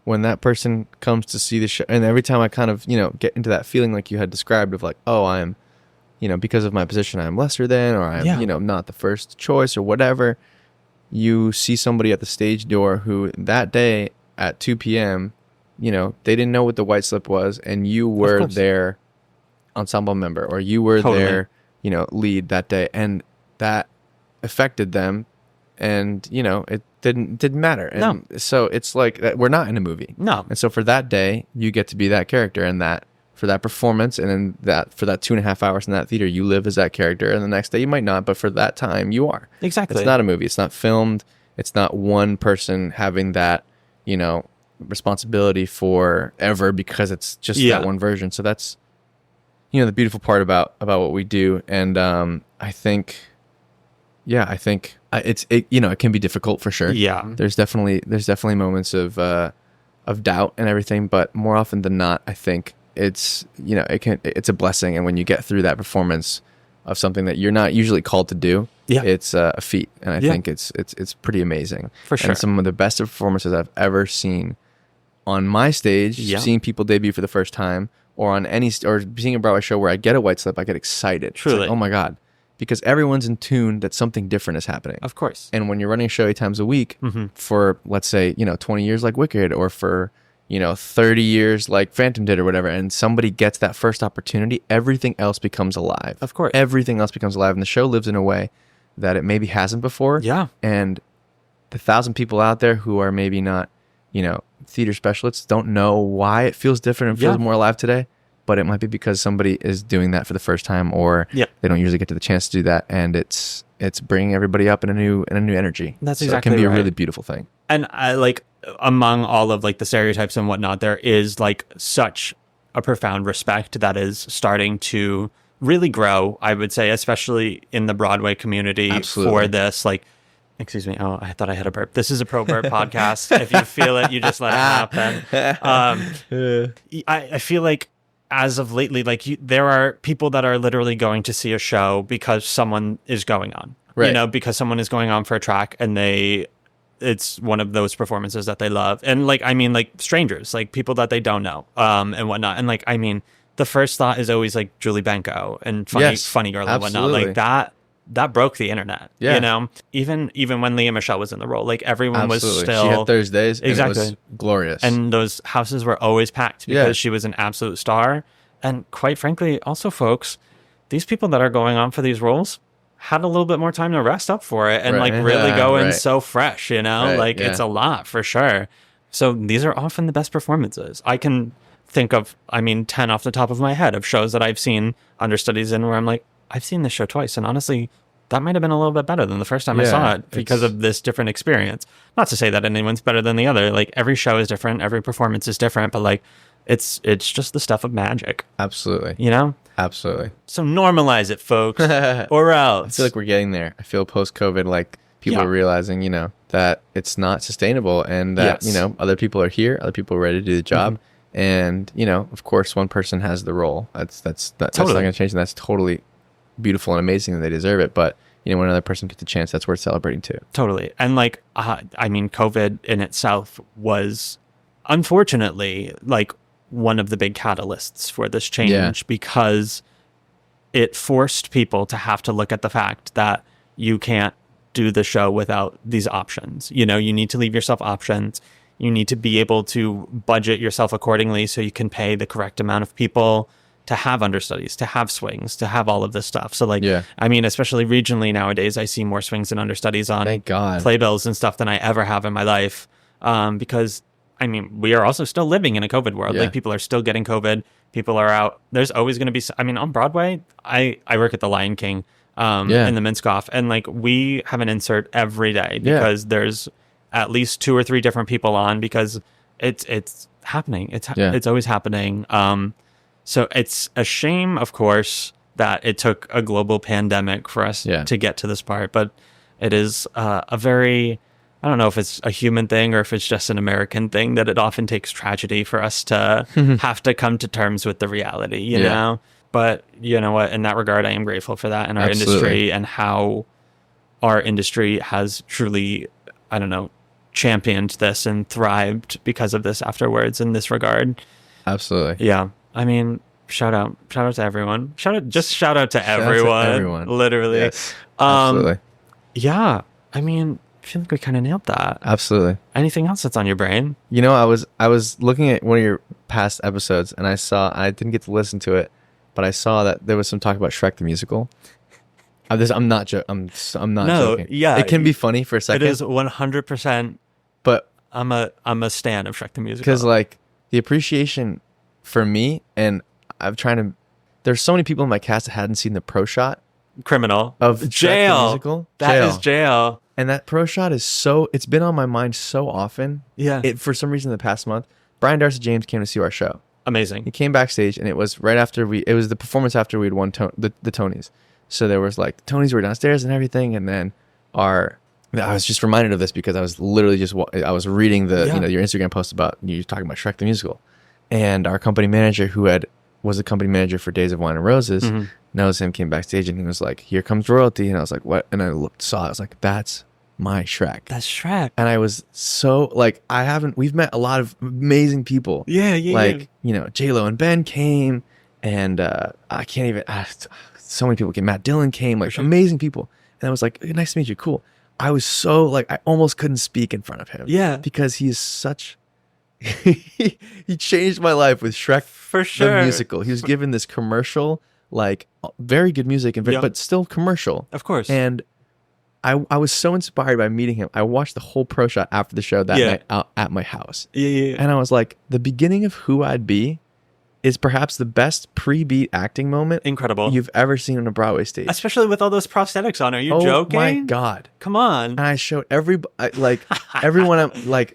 when that person comes to see the show, and every time I kind of get into that feeling like you had described of like, oh, I'm because of my position I'm lesser than, or I'm not the first choice or whatever, you see somebody at the stage door who that day at 2 p.m. they didn't know what the white slip was, and you were their ensemble member, or you were their, lead that day, and that affected them, and it didn't matter. And so it's like that we're not in a movie. No. And so for that day, you get to be that character, and that for that performance, and then that for that 2.5 hours in that theater, you live as that character, and the next day you might not, but for that time you are. Exactly. It's not a movie. It's not filmed. It's not one person having that, responsibility forever, because it's just that one version. So that's the beautiful part about what we do. And I think it can be difficult for sure. There's definitely moments of doubt and everything, but more often than not, I think it's it's a blessing. And when you get through that performance of something that you're not usually called to do, it's a feat, and I think it's pretty amazing for sure. And some of the best performances I've ever seen on my stage, seeing people debut for the first time, or on or seeing a Broadway show where I get a white slip, I get excited. Truly. Like, oh my God, because everyone's in tune that something different is happening. Of course. And when you're running a show 8 times a week for, let's say, 20 years like Wicked, or for 30 years like Phantom did or whatever, and somebody gets that first opportunity, everything else becomes alive. Of course. Everything else becomes alive, and the show lives in a way that it maybe hasn't before. Yeah. And the 1,000 people out there who are maybe not, theater specialists don't know why it feels different and feels more alive today, but it might be because somebody is doing that for the first time, or they don't usually get to the chance to do that, and it's bringing everybody up in a new energy. That's so exactly it can be right. a really beautiful thing. And I like, among all of like the stereotypes and whatnot, there is like such a profound respect that is starting to really grow, I would say, especially in the Broadway community. Absolutely. For this. Like, Excuse me. Oh, I thought I had a burp. This is a pro burp podcast. If you feel it, you just let it happen. I feel like as of lately, like there are people that are literally going to see a show because someone is going on, right. You know, because someone is going on for a track and it's one of those performances that they love. And like, I mean, like strangers, like people that they don't know, and whatnot. And like, I mean, the first thought is always like Julie Benko and Funny Girl and whatnot. Like that broke the internet, you know, even when Leah Michele was in the role, like everyone was still, she had Thursdays. Exactly. And it was glorious. And those houses were always packed because she was an absolute star. And quite frankly, also folks, these people that are going on for these roles had a little bit more time to rest up for it and like really go in so fresh, you know, like it's a lot for sure. So these are often the best performances. I can think of, 10 off the top of my head of shows that I've seen understudies in where I'm like, I've seen this show twice, and honestly, that might have been a little bit better than the first time I saw it because of this different experience. Not to say that anyone's better than the other. Like every show is different, every performance is different, but like it's just the stuff of magic. Absolutely. You know? Absolutely. So normalize it, folks, or else. I feel like we're getting there. I feel post-COVID, like people are realizing, you know, that it's not sustainable, and that you know other people are here, other people are ready to do the job. And, you know, of course, one person has the role. That's not going to change. And that's totally beautiful and amazing, and they deserve it. But, you know, when another person gets a chance, that's worth celebrating too. Totally. And like, COVID in itself was, unfortunately, like one of the big catalysts for this change because it forced people to have to look at the fact that you can't do the show without these options. You know, you need to leave yourself options. You need to be able to budget yourself accordingly so you can pay the correct amount of people to have understudies, to have swings, to have all of this stuff. So like, especially regionally nowadays, I see more swings and understudies on playbills and stuff than I ever have in my life. Because we are also still living in a COVID world. Like people are still getting COVID. People are out. There's always going to be, on Broadway, I work at the Lion King in the Minskoff, and like we have an insert every day because there's at least 2 or 3 different people on because it's happening. It's always happening. So it's a shame, of course, that it took a global pandemic for us to get to this part, but it is a very, I don't know if it's a human thing or if it's just an American thing, that it often takes tragedy for us to have to come to terms with the reality, you know? But you know what, in that regard, I am grateful for that in our industry and how our industry has truly, championed this and thrived because of this afterwards in this regard. Absolutely. Yeah. Shout out to everyone. Shout out to everyone. Literally. Yes, absolutely. Yeah. I feel like we kind of nailed that. Absolutely. Anything else that's on your brain? You know, I was looking at one of your past episodes, and I didn't get to listen to it, but I saw that there was some talk about Shrek the Musical. I'm not joking. Yeah. It can be funny for a second. It is 100%. But I'm a stan of Shrek the Musical. Because like the appreciation for me, and there's so many people in my cast that hadn't seen the pro shot. Criminal. Of Jail. Shrek the Musical. That is Jail. And that pro shot it's been on my mind so often. Yeah. For some reason in the past month, Brian Darcy James came to see our show. Amazing. He came backstage, and it was right after it was the performance after we'd won the Tonys. So there was like, Tonys were downstairs and everything. And then I was just reminded of this because I was literally I was reading your Instagram post about you talking about Shrek the Musical. And our company manager, who was the company manager for Days of Wine and Roses, knows him, came backstage, and he was like, "Here comes royalty." And I was like, "What?" And I saw it. I was like, "That's my Shrek." That's Shrek. And I was so like, we've met a lot of amazing people. Yeah. Like, J-Lo and Ben came, and I can't even, so many people came. Matt Dillon came, like amazing people. And I was like, "Nice to meet you." Cool. I was so like, I almost couldn't speak in front of him. Yeah. Because he is such... he changed my life with Shrek for sure. The musical. He was given this commercial, like very good music, and but still commercial. Of course. And I was so inspired by meeting him. I watched the whole pro shot after the show that night out at my house. Yeah. And I was like, the beginning of who I'd be is perhaps the best pre-beat acting moment you've ever seen on a Broadway stage. Especially with all those prosthetics on. Are you joking? Oh my God. Come on. And I showed everyone, like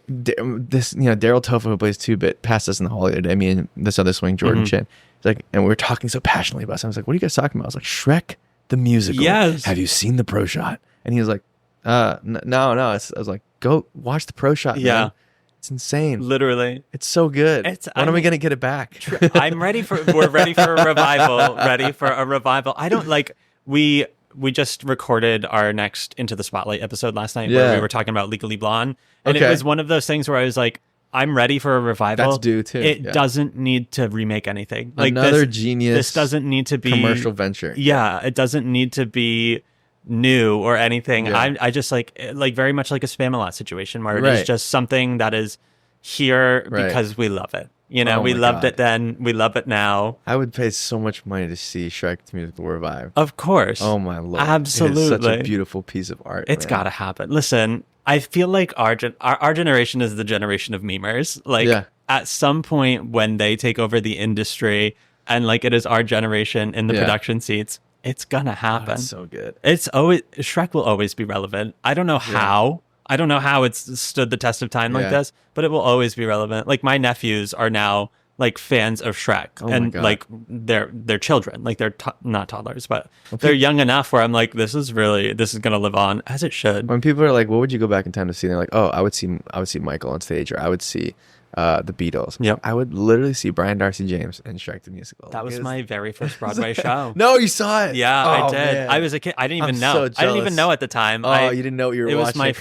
this, Daryl Tofa, who plays 2-Bit, passed us in the hall the other day, me and this other swing, Jordan Chin. It's like, and we were talking so passionately about it. I was like, "What are you guys talking about?" I was like, "Shrek the Musical. Yes. Have you seen the pro shot?" And he was like, No. I was like, go watch the pro shot. Yeah. Man. It's insane. Literally. It's so good. When are we going to get it back? I'm ready we're ready for a revival. I don't like, we just recorded our next Into the Spotlight episode last night where we were talking about Legally Blonde. And it was one of those things where I was like, I'm ready for a revival. That's due too. It doesn't need to remake anything. Like another genius. This doesn't need to be commercial venture. Yeah. It doesn't need to be new or anything. I just like very much like a Spamalot situation where it is just something that is here because we love it. You know, we loved it then, we love it now. I would pay so much money to see Shrek the Musical revive. Of course. Oh my Lord. Absolutely. It is such a beautiful piece of art. It's got to happen. Listen, I feel like our generation is the generation of memers. Like at some point when they take over the industry and like it is our generation in the production seats, it's gonna happen. That's so good. Shrek will always be relevant. I don't know how. I don't know how it's stood the test of time like this, but it will always be relevant. Like my nephews are now like fans of Shrek, and like they're children. Like they're not toddlers, but they're young enough where I'm like, this is gonna live on as it should. When people are like, "What would you go back in time to see?" They're like, "Oh, I would see Michael on stage, or I would see." The Beatles. Yep. I would literally see Brian Darcy James in Shrek the Musical. That was my very first Broadway show. No, you saw it. Yeah, I did. Man. I was a kid. I didn't even know. So I didn't even know at the time. Oh, you didn't know what you were watching. It was my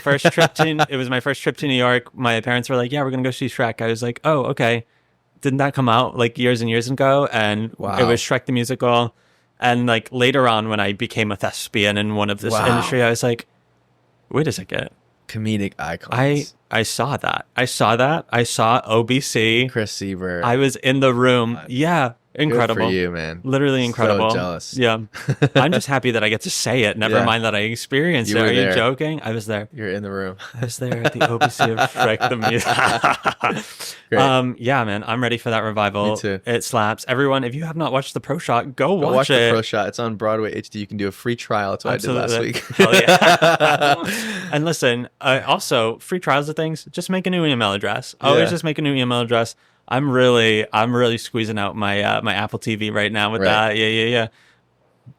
first trip to New York. My parents were like, "Yeah, we're gonna go see Shrek." I was like, "Oh, okay." Didn't that come out like years and years ago? And it was Shrek the Musical. And like later on, when I became a thespian in one of this industry, I was like, "Wait a second." Comedic icons. I saw that. I saw OBC. Chris Sieber. I was in the room. Yeah. Incredible. Good for you, man. Literally incredible. So jealous. Yeah. I'm just happy that I get to say it. Never mind that I experienced it. Are you joking? I was there. You're in the room. I was there at the OBC of Shrek the Musical. Yeah, man. I'm ready for that revival. Me too. It slaps. Everyone, if you have not watched the Pro Shot, go watch it. The Pro Shot. It's on Broadway HD. You can do a free trial. That's what I did last week. Hell yeah. And listen, also, free trials of things, just make a new email address. Always just make a new email address. I'm really squeezing out my my Apple TV right now with that. Yeah.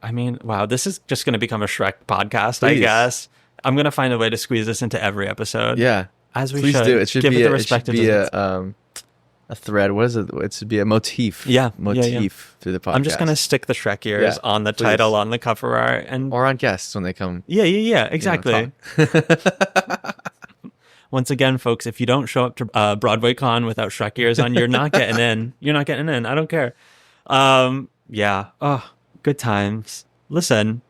I mean, wow, this is just going to become a Shrek podcast, I guess. I'm going to find a way to squeeze this into every episode. Yeah. As we Please should. do. It should give be it the respect it should be a thread. What is it? It should be a motif. Yeah. Motif through the podcast. I'm just going to stick the Shrek ears on the title, on the cover art, or on guests when they come. Yeah. Exactly. Once again, folks, if you don't show up to Broadway Con without Shrek ears on, you're not getting in. You're not getting in. I don't care. Yeah. Oh, good times. Listen,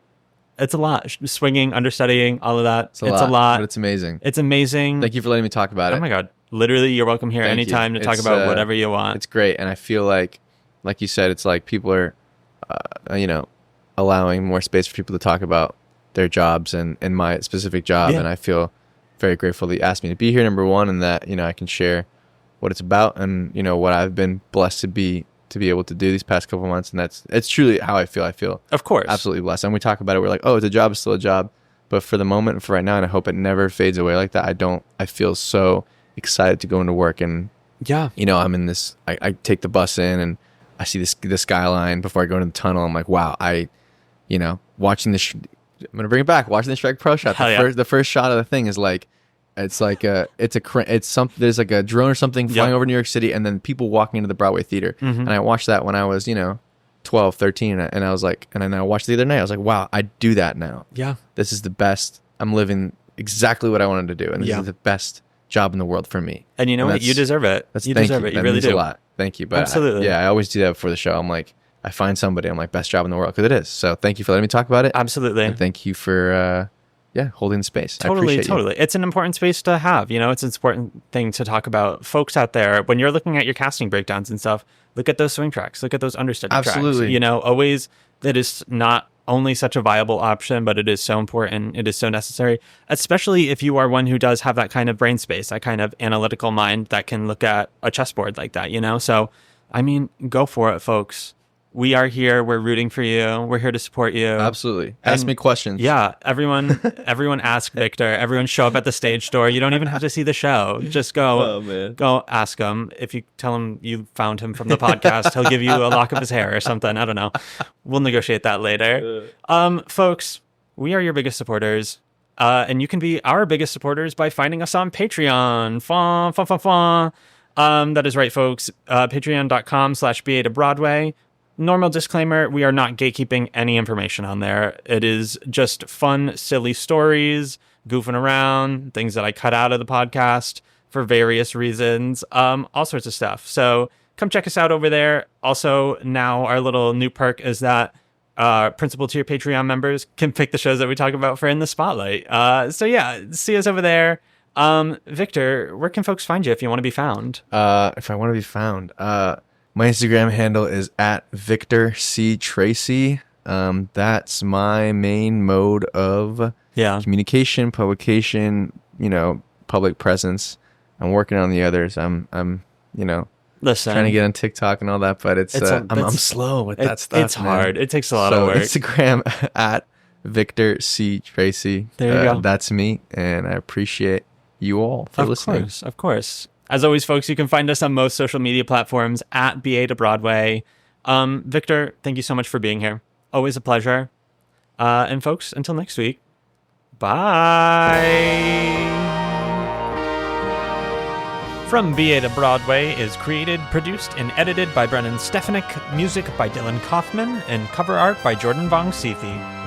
it's a lot. Swinging, understudying, all of that. It's a lot. But it's amazing. It's amazing. Thank you for letting me talk about it. Oh my God. Literally, you're welcome here anytime to talk about whatever you want. It's great. And I feel like you said, it's like people are, allowing more space for people to talk about their jobs and my specific job. And I feel very grateful that you asked me to be here, number one, and that I can share what it's about and what I've been blessed to be able to do these past couple months. And it's truly how I feel. Of course, absolutely blessed. And we talk about it, we're like, oh, it's a job, it's still a job, but for the moment and for right now, and I hope it never fades away like that, I feel so excited to go into work. And I'm in this, I take the bus in and I see the skyline before I go into the tunnel. I'm like, wow, watching this I'm gonna bring it back. Watching the Shrek Pro Shot. The first shot of the thing is like, there's like a drone or something flying over New York City, and then people walking into the Broadway theater. Mm-hmm. And I watched that when I was 12, 13, and I was like, and then I watched it the other night. I was like, wow, I do that now. Yeah, this is the best. I'm living exactly what I wanted to do, and this is the best job in the world for me. And you know what? You deserve it. You deserve it. You really do. A lot. Thank you. But absolutely. I always do that before the show. I'm like, I find somebody, I'm like, best job in the world, because it is. So thank you for letting me talk about it. Absolutely. And thank you for holding the space. Totally. I appreciate you. It's an important space to have. It's an important thing to talk about. Folks out there, when you're looking at your casting breakdowns and stuff, look at those swing tracks, look at those understudy tracks. Absolutely. Always, that is not only such a viable option, but it is so important. It is so necessary, especially if you are one who does have that kind of brain space, that kind of analytical mind that can look at a chessboard like that, So, I mean, go for it, folks. We are here. We're rooting for you. We're here to support you. Absolutely. Ask me questions. Yeah. Everyone ask Victor. Everyone show up at the stage door. You don't even have to see the show. Just go ask him. If you tell him you found him from the podcast, he'll give you a lock of his hair or something. I don't know. We'll negotiate that later. Folks, we are your biggest supporters. And you can be our biggest supporters by finding us on Patreon. That is right, folks. Patreon.com/BA to Broadway. Normal disclaimer, we are not gatekeeping any information on there. It is just fun, silly stories, goofing around, things that I cut out of the podcast for various reasons, all sorts of stuff. So come check us out over there. Also, now our little new perk is that principal tier Patreon members can pick the shows that we talk about for In the Spotlight. So yeah, see us over there. Victor, where can folks find you if you want to be found? If I want to be found, my Instagram handle is at Victor C. Tracey. That's my main mode of communication, publication, public presence. I'm working on the others. I'm Listen, trying to get on TikTok and all that, but I'm slow with that stuff. It's hard. It takes a lot of work. Instagram at Victor C. Tracey. There you go. That's me, and I appreciate you all for listening. Of course. As always, folks, you can find us on most social media platforms at BA to Broadway. Victor, thank you so much for being here. Always a pleasure. And folks, until next week, bye. From BA to Broadway is created, produced, and edited by Brennan Stefanik, music by Dylan Kaufman, and cover art by Jordan Vongsithi.